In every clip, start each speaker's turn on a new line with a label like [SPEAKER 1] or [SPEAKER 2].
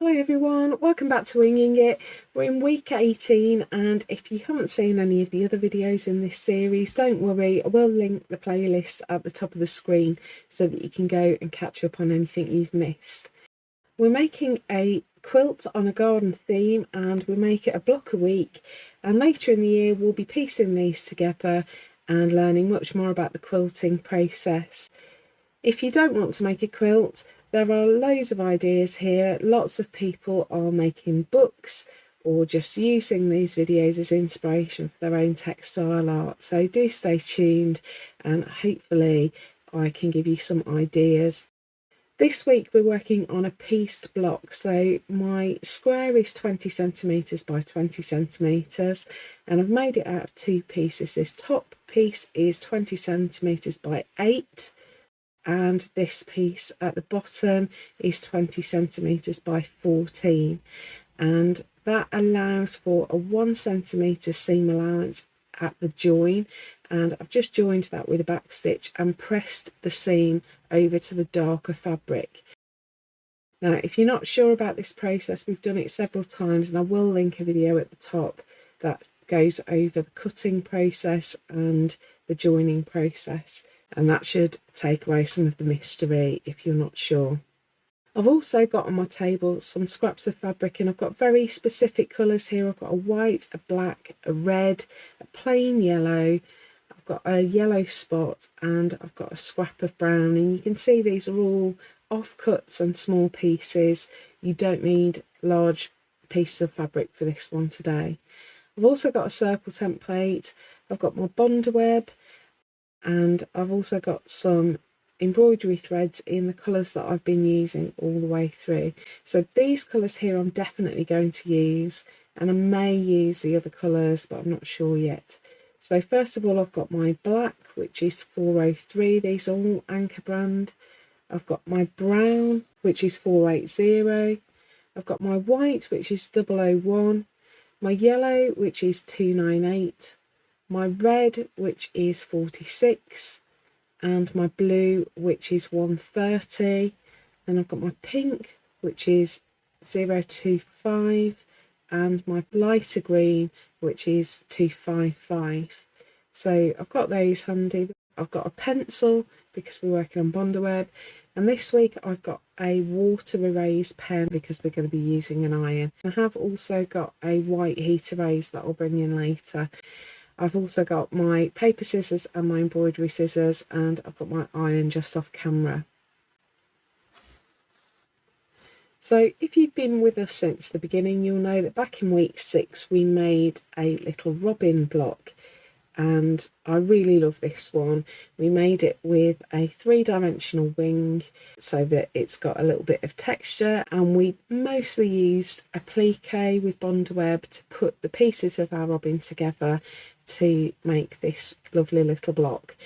[SPEAKER 1] Hi everyone, welcome back to Winging It. We're in week 18 and if you haven't seen any of the other videos in this series, don't worry, I will link the playlist at the top of the screen so that you can go and catch up on anything you've missed. We're making a quilt on a garden theme and we make it a block a week, and later in the year we'll be piecing these together and learning much more about the quilting process. If you don't want to make a quilt, there are loads of ideas here. Lots of people are making books or just using these videos as inspiration for their own textile art. So do stay tuned and hopefully I can give you some ideas. This week we're working on a pieced block. So my square is 20 centimetres by 20 centimetres and I've made it out of two pieces. This top piece is 20 centimetres by 8. And this piece at the bottom is 20 centimetres by 14, and that allows for a 1 centimetre seam allowance at the join, and I've just joined that with a back stitch and pressed the seam over to the darker fabric. Now if you're not sure about this process, we've done it several times and I will link a video at the top that goes over the cutting process and the joining process, and that should take away some of the mystery if you're not sure. I've also got on my table some scraps of fabric and I've got very specific colours here. I've got a white, a black, a red, a plain yellow, I've got a yellow spot and I've got a scrap of brown, and you can see these are all offcuts and small pieces. You don't need large pieces of fabric for this one today. I've also got a circle template, I've got my bond web, and I've also got some embroidery threads in the colours that I've been using all the way through. So these colours here I'm definitely going to use, and I may use the other colours but I'm not sure yet. So first of all I've got my black, which is 403, these are all Anchor brand. I've got my brown, which is 480, I've got my white, which is 001, my yellow, which is 298, my red, which is 46, and my blue, which is 130. Then I've got my pink, which is 025, and my lighter green, which is 255. So I've got those handy. I've got a pencil because we're working on Bondaweb, and this week I've got a water erase pen because we're going to be using an iron. I have also got a white heat erase that I'll bring in later. I've also got my paper scissors and my embroidery scissors, and I've got my iron just off camera. So if you've been with us since the beginning, you'll know that back in week 6 we made a little robin block, and I really love this one. We made it with a 3-dimensional wing so that it's got a little bit of texture, and we mostly used applique with Bondaweb to put the pieces of our robin together to make this lovely little block.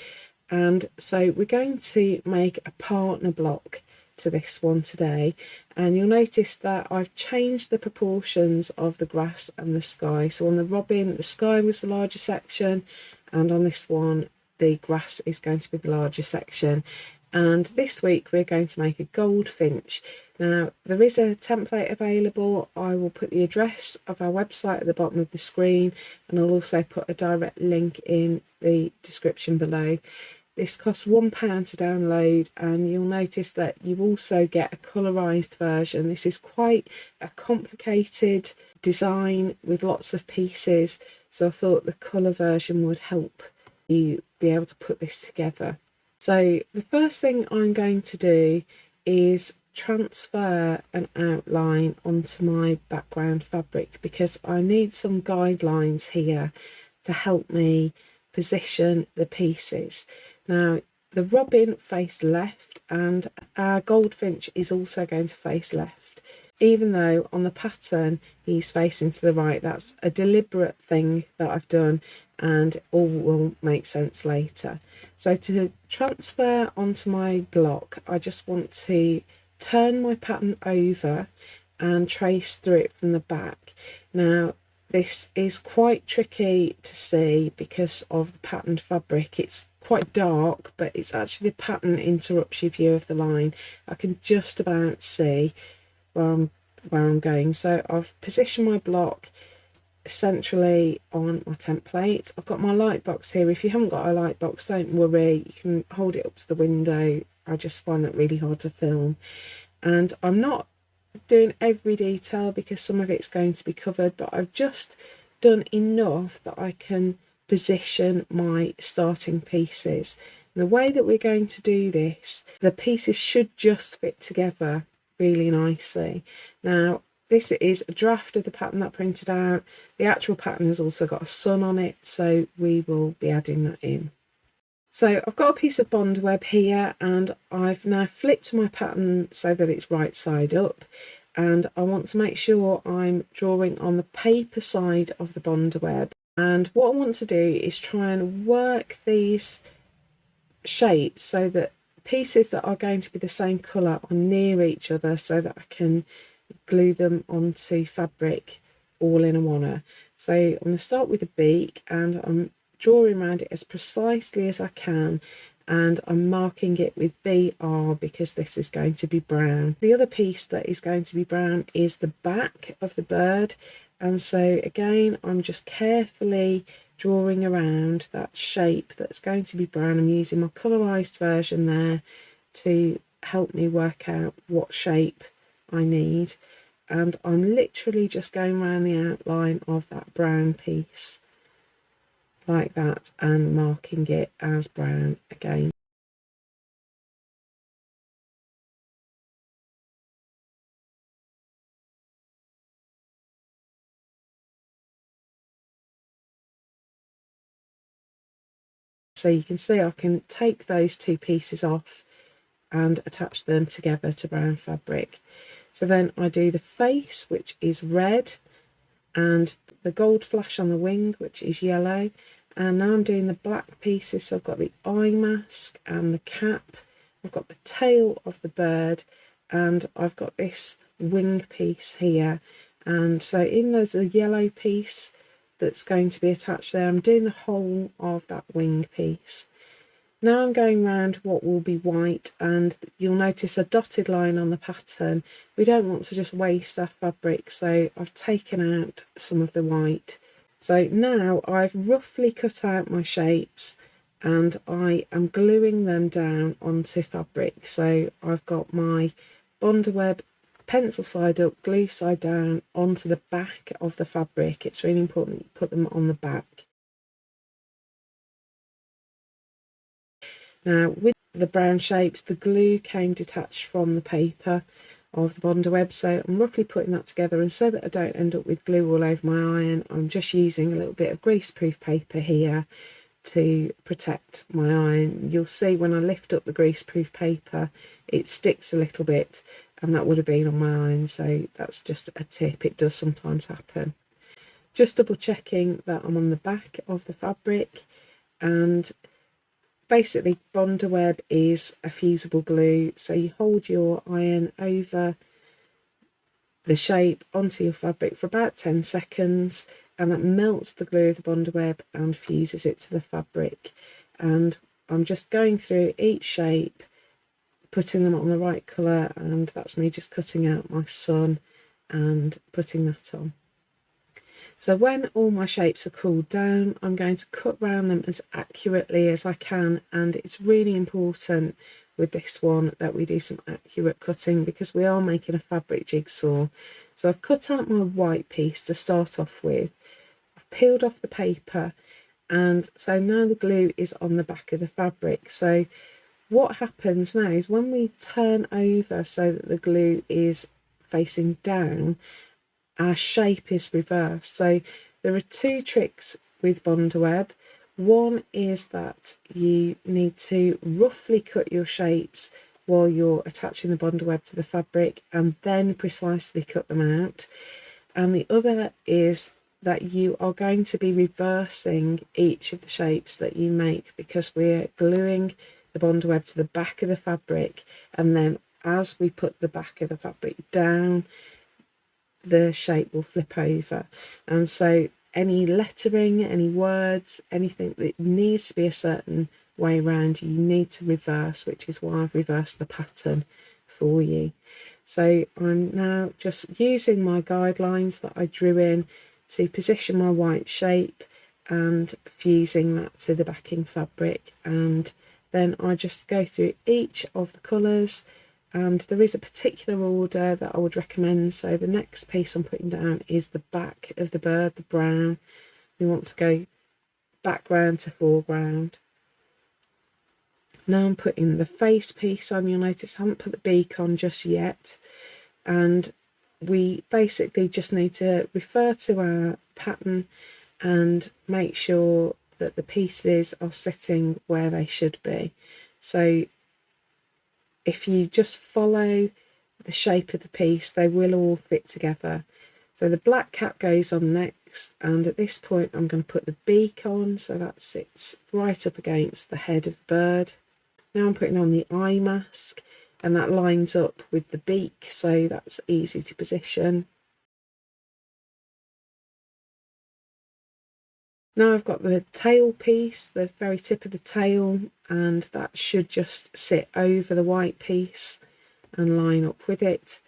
[SPEAKER 1] And so we're going to make a partner block to this one today, and you'll notice that I've changed the proportions of the grass and the sky. So on the robin the sky was the larger section, and on this one the grass is going to be the larger section. And this week we're going to make a goldfinch. Now there is a template available. I will put the address of our website at the bottom of the screen, and I'll also put a direct link in the description below. This costs £1 to download, and you'll notice that you also get a colorized version. This is quite a complicated design with lots of pieces, so I thought the colour version would help you be able to put this together. So the first thing I'm going to do is transfer an outline onto my background fabric, because I need some guidelines here to help me position the pieces. Now the robin face left and our goldfinch is also going to face left, even though on the pattern he's facing to the right. That's a deliberate thing that I've done, and all will make sense later. So to transfer onto my block, I just want to turn my pattern over and trace through it from the back. Now this is quite tricky to see because of the patterned fabric. It's quite dark, but it's actually the pattern interrupts your view of the line. I can just about see where I'm where I'm going. So I've positioned my block centrally on my template. I've got my light box here. If you haven't got a light box, don't worry, you can hold it up to the window. I just find that really hard to film, and I'm not doing every detail because some of it's going to be covered, but I've just done enough that I can position my starting pieces. And the way that we're going to do this, the pieces should just fit together really nicely. Now, this is a draft of the pattern that I printed out. The actual pattern has also got a sun on it, so we will be adding that in. So I've got a piece of bond web here, and I've now flipped my pattern so that it's right side up, and I want to make sure I'm drawing on the paper side of the bond web. And what I want to do is try and work these shapes so that pieces that are going to be the same colour are near each other, so that I can glue them onto fabric all in a oneer. So I'm going to start with a beak, and I'm drawing around it as precisely as I can, and I'm marking it with BR because this is going to be brown. The other piece that is going to be brown is the back of the bird, and so again I'm just carefully drawing around that shape that's going to be brown. I'm using my colorized version there to help me work out what shape I need, and I'm literally just going around the outline of that brown piece like that and marking it as brown again. So you can see I can take those two pieces off and attach them together to brown fabric. So then I do the face, which is red, and the gold flash on the wing, which is yellow. And now I'm doing the black pieces. So I've got the eye mask and the cap, I've got the tail of the bird, and I've got this wing piece here. And so even though there's a yellow piece that's going to be attached there, I'm doing the whole of that wing piece. Now I'm going around what will be white, and you'll notice a dotted line on the pattern. We don't want to just waste our fabric, so I've taken out some of the white. So now I've roughly cut out my shapes, and I am gluing them down onto fabric. So I've got my Bondaweb pencil side up, glue side down onto the back of the fabric. It's really important that you put them on the back. Now with the brown shapes, the glue came detached from the paper of the Bondaweb, so I'm roughly putting that together, and so that I don't end up with glue all over my iron, I'm just using a little bit of greaseproof paper here to protect my iron. You'll see when I lift up the greaseproof paper it sticks a little bit, and that would have been on my iron, so that's just a tip. It does sometimes happen. Just double checking that I'm on the back of the fabric, and basically Bondaweb is a fusible glue, so you hold your iron over the shape onto your fabric for about 10 seconds, and that melts the glue of the Bondaweb and fuses it to the fabric. And I'm just going through each shape, putting them on the right colour, and that's me just cutting out my sun and putting that on. So when all my shapes are cooled down, I'm going to cut round them as accurately as I can, and it's really important with this one that we do some accurate cutting because we are making a fabric jigsaw. So I've cut out my white piece to start off with, I've peeled off the paper, and so now the glue is on the back of the fabric. So what happens now is when we turn over so that the glue is facing down, our shape is reversed. So there are two tricks with Bondaweb. One is that you need to roughly cut your shapes while you're attaching the Bondaweb to the fabric and then precisely cut them out. And the other is that you are going to be reversing each of the shapes that you make, because we're gluing the Bondaweb to the back of the fabric, and then as we put the back of the fabric down, the shape will flip over. And so any lettering, any words, anything that needs to be a certain way around, you need to reverse, which is why I've reversed the pattern for you. So I'm now just using my guidelines that I drew in to position my white shape and fusing that to the backing fabric, and then I just go through each of the colours, and there is a particular order that I would recommend. So the next piece I'm putting down is the back of the bird, the brown. We want to go background to foreground. Now I'm putting the face piece on. You'll notice I haven't put the beak on just yet, and we basically just need to refer to our pattern and make sure that the pieces are sitting where they should be. So if you just follow the shape of the piece, they will all fit together. So the black cap goes on next, and at this point I'm going to put the beak on, so that sits right up against the head of the bird. Now I'm putting on the eye mask, and that lines up with the beak, so that's easy to position. Now I've got the tail piece, the very tip of the tail, and that should just sit over the white piece and line up with it.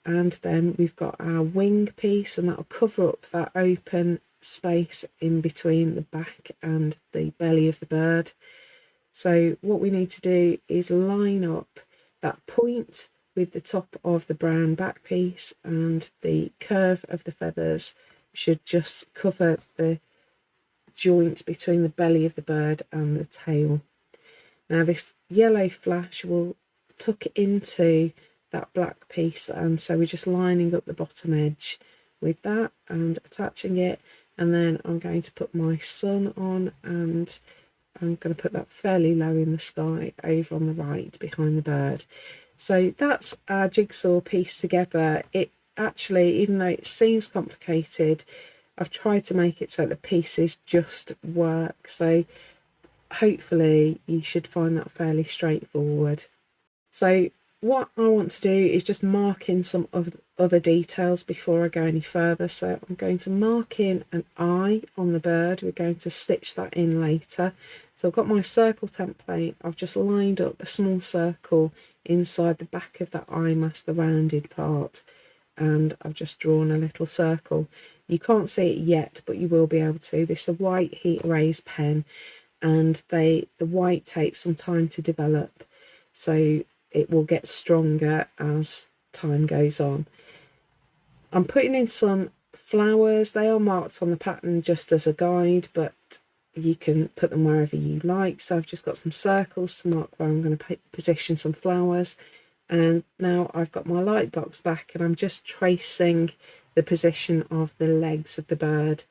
[SPEAKER 1] And then we've got our wing piece, and that'll cover up that open space in between the back and the belly of the bird. So what we need to do is line up that point with the top of the brown back piece, and the curve of the feathers should just cover the joint between the belly of the bird and the tail. Now this yellow flash will tuck into that black piece, and so we're just lining up the bottom edge with that and attaching it, and then I'm going to put my sun on, and I'm going to put that fairly low in the sky over on the right behind the bird. So that's our jigsaw piece together. It actually, even though it seems complicated, I've tried to make it so the pieces just work. So hopefully you should find that fairly straightforward. So what I want to do is just mark in some of the other details before I go any further. So I'm going to mark in an eye on the bird. We're going to stitch that in later. So I've got my circle template. I've just lined up a small circle inside the back of that eye mask, the rounded part, and I've just drawn a little circle. You can't see it yet, but you will be able to. This is a white heat erase pen, and the white takes some time to develop, so it will get stronger as time goes on. I'm putting in some flowers. They are marked on the pattern just as a guide, but you can put them wherever you like. So I've just got some circles to mark where I'm going to position some flowers. And now I've got my light box back, and I'm just tracing the position of the legs of the bird.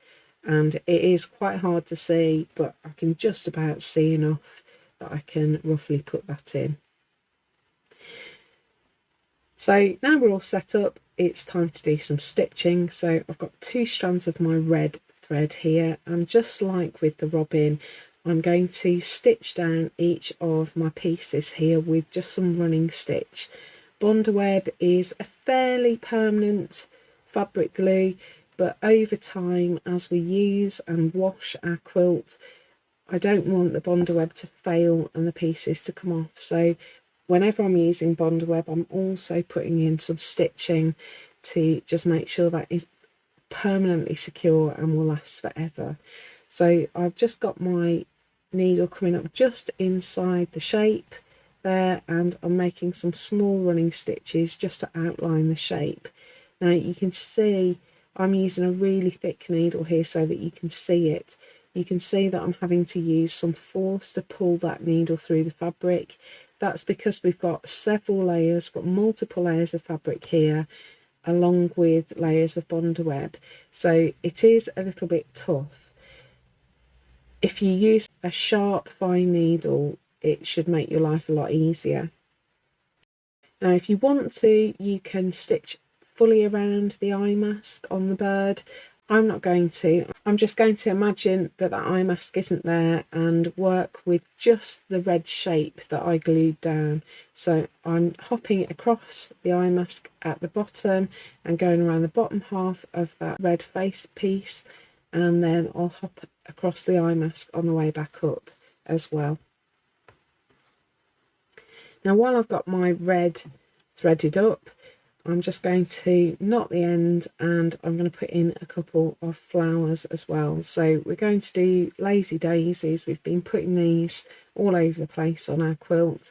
[SPEAKER 1] And it is quite hard to see, but I can just about see enough that I can roughly put that in. So now we're all set up, it's time to do some stitching. So I've got 2 strands of my red thread here, and just like with the robin, I'm going to stitch down each of my pieces here with just some running stitch. Bondweb is a fairly permanent fabric glue, but over time, as we use and wash our quilt, I don't want the Bondweb to fail and the pieces to come off. So whenever I'm using Bondweb, I'm also putting in some stitching to just make sure that is permanently secure and will last forever. So I've just got my needle coming up just inside the shape there, and I'm making some small running stitches just to outline the shape. Now you can see I'm using a really thick needle here so that you can see it. You can see that I'm having to use some force to pull that needle through the fabric. That's because we've got several layers, we've got multiple layers of fabric here, along with layers of Bondweb. So it is a little bit tough. If you use a sharp, fine needle, it should make your life a lot easier. Now, if you want to, you can stitch fully around the eye mask on the bird. I'm not going to. I'm just going to imagine that that eye mask isn't there and work with just the red shape that I glued down. So I'm hopping across the eye mask at the bottom and going around the bottom half of that red face piece, and then I'll hop across the eye mask on the way back up as well. Now while I've got my red threaded up, I'm just going to knot the end, and I'm going to put in a couple of flowers as well. So we're going to do lazy daisies. We've been putting these all over the place on our quilt.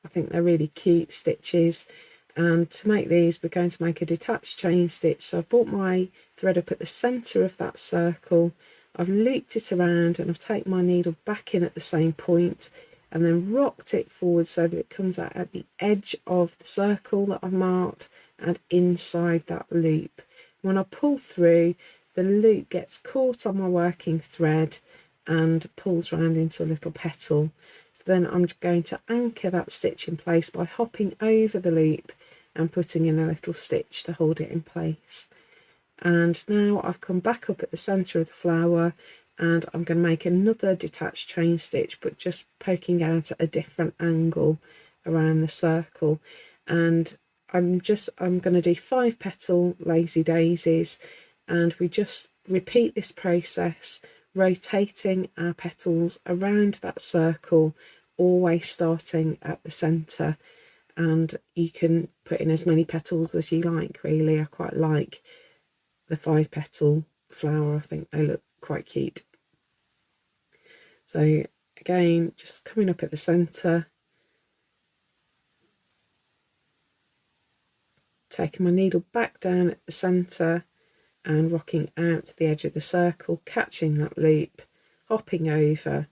[SPEAKER 1] I think they're really cute stitches. And to make these, we're going to make a detached chain stitch. So I've brought my thread up at the centre of that circle. I've looped it around, and I've taken my needle back in at the same point, and then rocked it forward so that it comes out at the edge of the circle that I've marked and inside that loop. When I pull through, the loop gets caught on my working thread and pulls round into a little petal. So then I'm going to anchor that stitch in place by hopping over the loop and putting in a little stitch to hold it in place. And now I've come back up at the centre of the flower, and I'm going to make another detached chain stitch, but just poking out at a different angle around the circle. And I'm going to do 5 petal lazy daisies, and we just repeat this process, rotating our petals around that circle, always starting at the centre. And you can put in as many petals as you like, really. I quite like the 5 petal flower. I think they look quite cute. So again, just coming up at the centre, taking my needle back down at the centre and rocking out to the edge of the circle, catching that loop, hopping over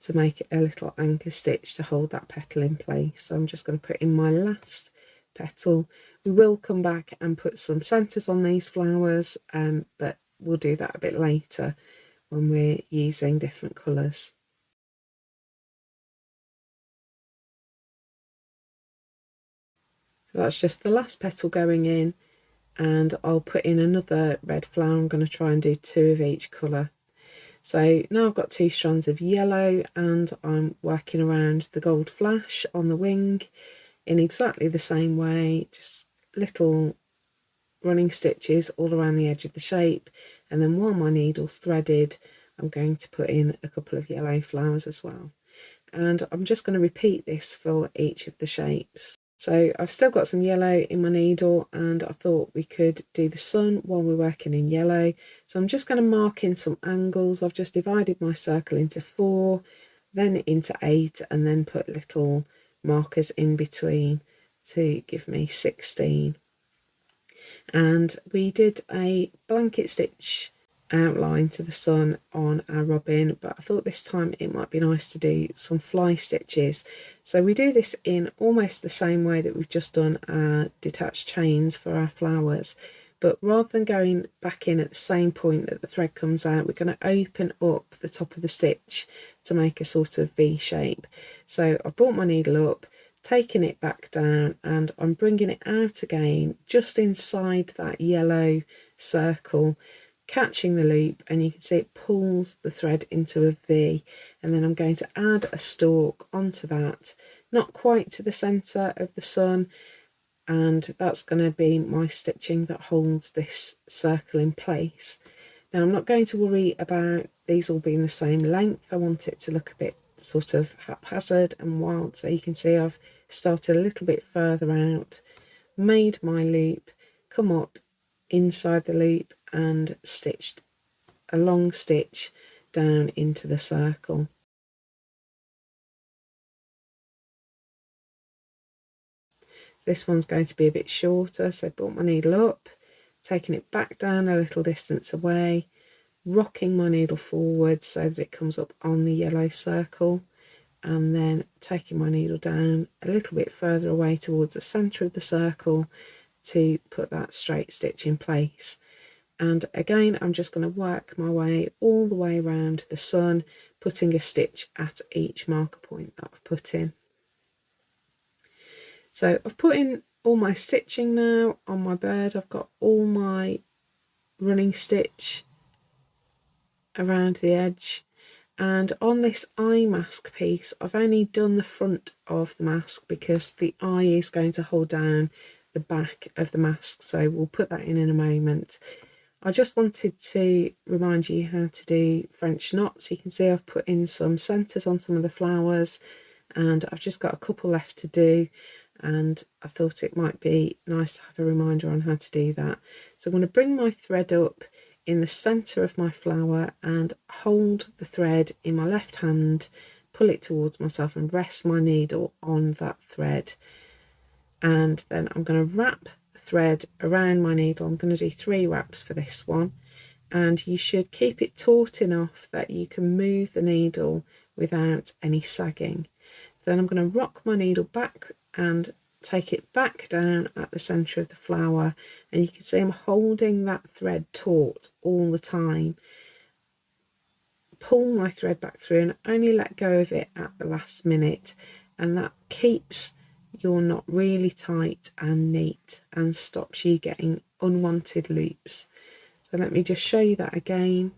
[SPEAKER 1] to make a little anchor stitch to hold that petal in place. So I'm just going to put in my last petal. We will come back and put some centres on these flowers, but we'll do that a bit later when we're using different colours. So that's just the last petal going in, and I'll put in another red flower. I'm going to try and do 2 of each colour. So now I've got 2 strands of yellow, and I'm working around the gold flash on the wing in exactly the same way, just little running stitches all around the edge of the shape. And then while my needle's threaded, I'm going to put in a couple of yellow flowers as well. And I'm just going to repeat this for each of the shapes. So I've still got some yellow in my needle, and I thought we could do the sun while we're working in yellow. So I'm just going to mark in some angles. I've just divided my circle into 4, then into 8, and then put little markers in between to give me 16. And we did a blanket stitch outline to the sun on our robin, but I thought this time it might be nice to do some fly stitches. So we do this in almost the same way that we've just done our detached chains for our flowers, but rather than going back in at the same point that the thread comes out, we're going to open up the top of the stitch to make a sort of V shape. So I've brought my needle up, taking it back down, and I'm bringing it out again just inside that yellow circle, catching the loop, and you can see it pulls the thread into a V. And then I'm going to add a stalk onto that, not quite to the centre of the sun, and that's going to be my stitching that holds this circle in place. Now I'm not going to worry about these all being the same length. I want it to look a bit sort of haphazard and wild, so you can see I've started a little bit further out, made my loop, come up inside the loop and stitched a long stitch down into the circle. This one's going to be a bit shorter, so I brought my needle up, taking it back down a little distance away, rocking my needle forward so that it comes up on the yellow circle, and then taking my needle down a little bit further away towards the centre of the circle to put that straight stitch in place. And again, I'm just going to work my way all the way around the sun, putting a stitch at each marker point that I've put in. So I've put in all my stitching now on my bird. I've got all my running stitch around the edge, and on this eye mask piece I've only done the front of the mask because the eye is going to hold down the back of the mask, so we'll put that in a moment. I just wanted to remind you how to do French knots. You can see I've put in some centres on some of the flowers, and I've just got a couple left to do, and I thought it might be nice to have a reminder on how to do that. So I'm going to bring my thread up in the center of my flower and hold the thread in my left hand, pull it towards myself and rest my needle on that thread. And then I'm going to wrap the thread around my needle. I'm going to do 3 wraps for this one, and you should keep it taut enough that you can move the needle without any sagging. Then I'm going to rock my needle back and take it back down at the center of the flower, and you can see I'm holding that thread taut all the time. Pull my thread back through and only let go of it at the last minute, and that keeps your knot really tight and neat and stops you getting unwanted loops. So let me just show you that again.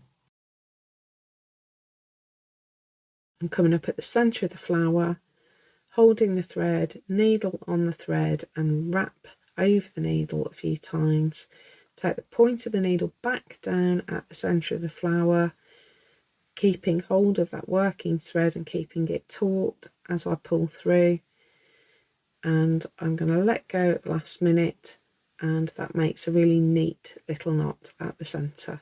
[SPEAKER 1] I'm coming up at the center of the flower, holding the thread, needle on the thread, and wrap over the needle a few times. Take the point of the needle back down at the center of the flower, keeping hold of that working thread and keeping it taut as I pull through. And I'm going to let go at the last minute, and that makes a really neat little knot at the center.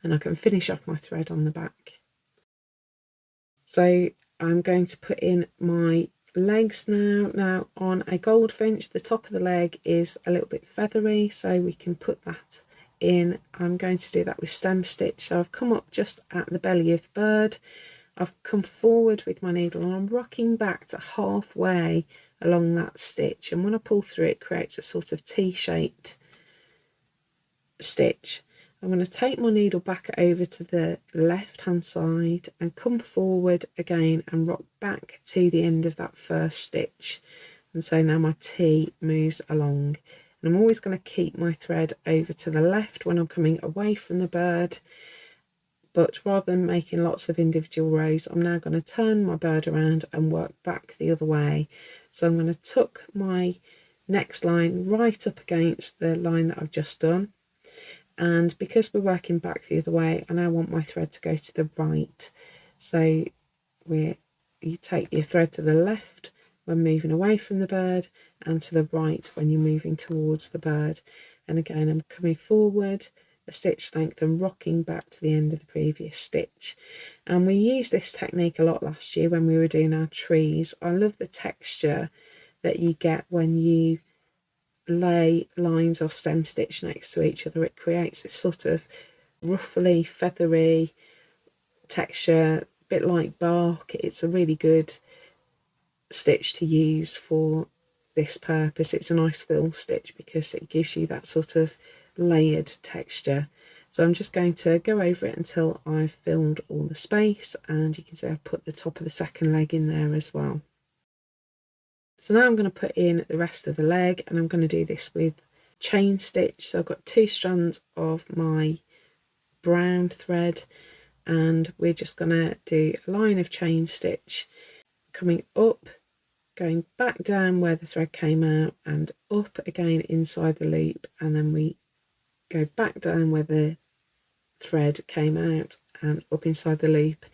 [SPEAKER 1] And I can finish off my thread on the back. So I'm going to put in my legs now. Now on a goldfinch, the top of the leg is a little bit feathery, so we can put that in. I'm going to do that with stem stitch. So I've come up just at the belly of the bird. I've come forward with my needle and I'm rocking back to halfway along that stitch, and when I pull through it creates a sort of T-shaped stitch. I'm going to take my needle back over to the left hand side and come forward again and rock back to the end of that first stitch, and so now my T moves along, and I'm always going to keep my thread over to the left when I'm coming away from the bird. But rather than making lots of individual rows, I'm now going to turn my bird around and work back the other way. So I'm going to tuck my next line right up against the line that I've just done. And because we're working back the other way, I now want my thread to go to the right. So you take your thread to the left when moving away from the bird, and to the right when you're moving towards the bird. And again, I'm coming forward a stitch length and rocking back to the end of the previous stitch. And we used this technique a lot last year when we were doing our trees. I love the texture that you get when you lay lines of stem stitch next to each other. It creates this sort of ruffly, feathery texture, a bit like bark. It's a really good stitch to use for this purpose. It's a nice fill stitch because it gives you that sort of layered texture. So I'm just going to go over it until I've filled all the space, and you can see I've put the top of the second leg in there as well. So now I'm going to put in the rest of the leg, and I'm going to do this with chain stitch. So I've got 2 strands of my brown thread, and we're just going to do a line of chain stitch coming up, going back down where the thread came out and up again inside the loop, and then we go back down where the thread came out and up inside the loop,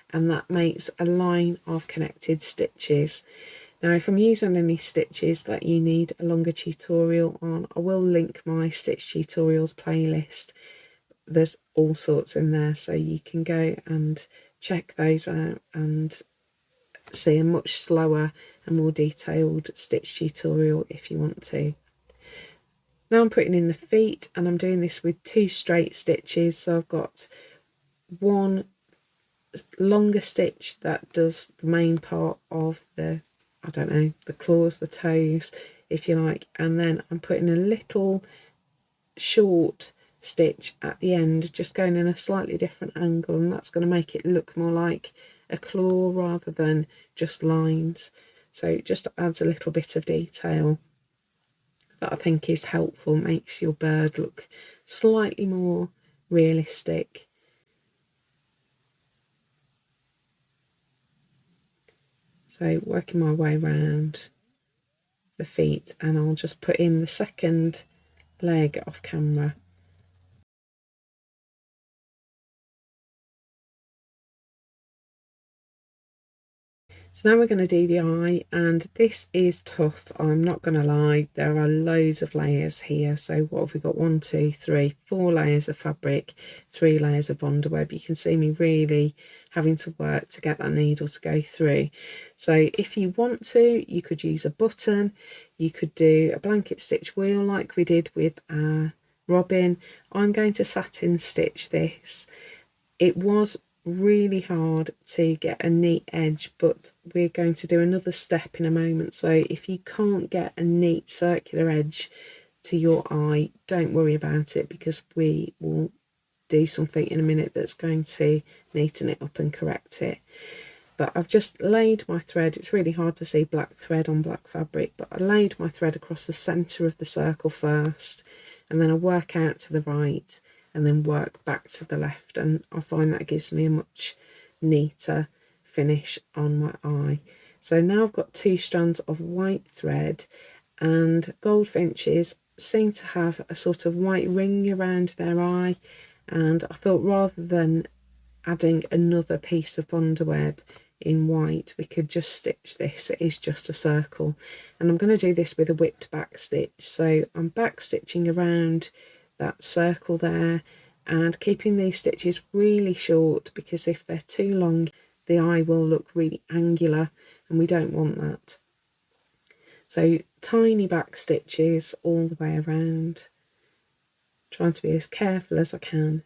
[SPEAKER 1] and that makes a line of connected stitches. Now if I'm using any stitches that you need a longer tutorial on, I will link my stitch tutorials playlist. There's all sorts in there, so you can go and check those out and see a much slower and more detailed stitch tutorial if you want to. Now I'm putting in the feet, and I'm doing this with 2 straight stitches. So I've got one longer stitch that does the main part of the, I don't know, the claws, the toes, if you like, and then I'm putting a little short stitch at the end, just going in a slightly different angle, and that's going to make it look more like a claw rather than just lines. So it just adds a little bit of detail that I think is helpful, makes your bird look slightly more realistic. So working my way around the feet, and I'll just put in the second leg off camera. So now we're going to do the eye, and this is tough, I'm not going to lie. There are loads of layers here. So what have we got? 1, 2, 3, 4 layers of fabric, 3 layers of bondweb. You can see me really having to work to get that needle to go through. So if you want to, you could use a button, you could do a blanket stitch wheel like we did with our robin. I'm going to satin stitch this. It was really hard to get a neat edge, but we're going to do another step in a moment. So if you can't get a neat circular edge to your eye, don't worry about it, because we will do something in a minute that's going to neaten it up and correct it. But I've just laid my thread. It's really hard to see black thread on black fabric, but I laid my thread across the centre of the circle first, and then I work out to the right and then work back to the left, and I find that gives me a much neater finish on my eye. So now I've got 2 strands of white thread, and goldfinches seem to have a sort of white ring around their eye, and I thought rather than adding another piece of bondweb in white, we could just stitch this. It is just a circle, and I'm going to do this with a whipped back stitch. So I'm back stitching around that circle there and keeping these stitches really short, because if they're too long the eye will look really angular and we don't want that. So tiny back stitches all the way around, trying to be as careful as I can.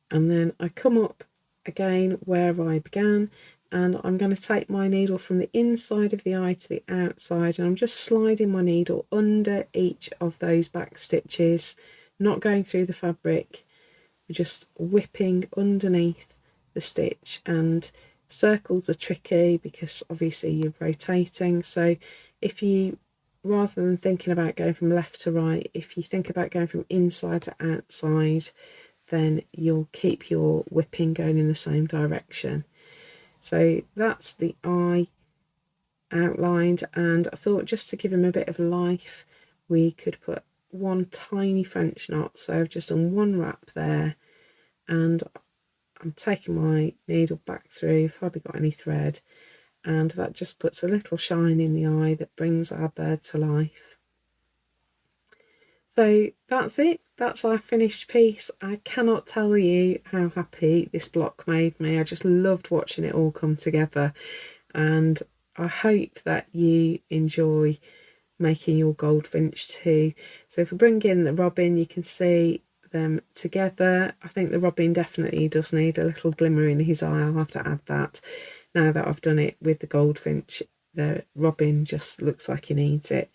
[SPEAKER 1] And then I come up again where I began, and I'm going to take my needle from the inside of the eye to the outside, and I'm just sliding my needle under each of those back stitches, not going through the fabric, just whipping underneath the stitch. And circles are tricky because obviously you're rotating, so if you, rather than thinking about going from left to right, if you think about going from inside to outside, then you'll keep your whipping going in the same direction. So that's the eye outlined, and I thought just to give him a bit of life we could put one tiny French knot. So I've just done 1 wrap there, and I'm taking my needle back through, I've hardly got any thread, and that just puts a little shine in the eye that brings our bird to life. So that's it, that's our finished piece. I cannot tell you how happy this block made me. I just loved watching it all come together, and I hope that you enjoy making your goldfinch too. So if we bring in the robin, you can see them together. I think the robin definitely does need a little glimmer in his eye. I'll have to add that now that I've done it with the goldfinch. The robin just looks like he needs it.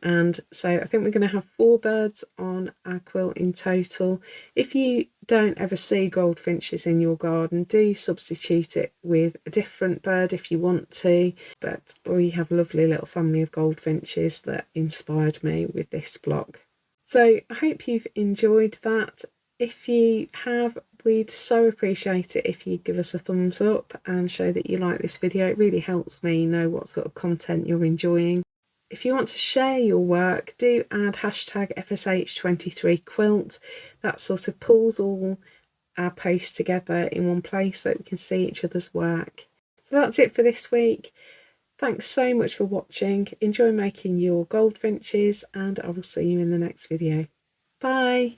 [SPEAKER 1] And so I think we're going to have 4 birds on our quilt in total. If you don't ever see goldfinches in your garden, do substitute it with a different bird if you want to. But we have a lovely little family of goldfinches that inspired me with this block. So I hope you've enjoyed that. If you have, we'd so appreciate it if you give us a thumbs up and show that you like this video. It really helps me know what sort of content you're enjoying. If you want to share your work, do add hashtag FSH23quilt. That sort of pulls all our posts together in one place so that we can see each other's work. So that's it for this week. Thanks so much for watching. Enjoy making your goldfinches, and I will see you in the next video. Bye!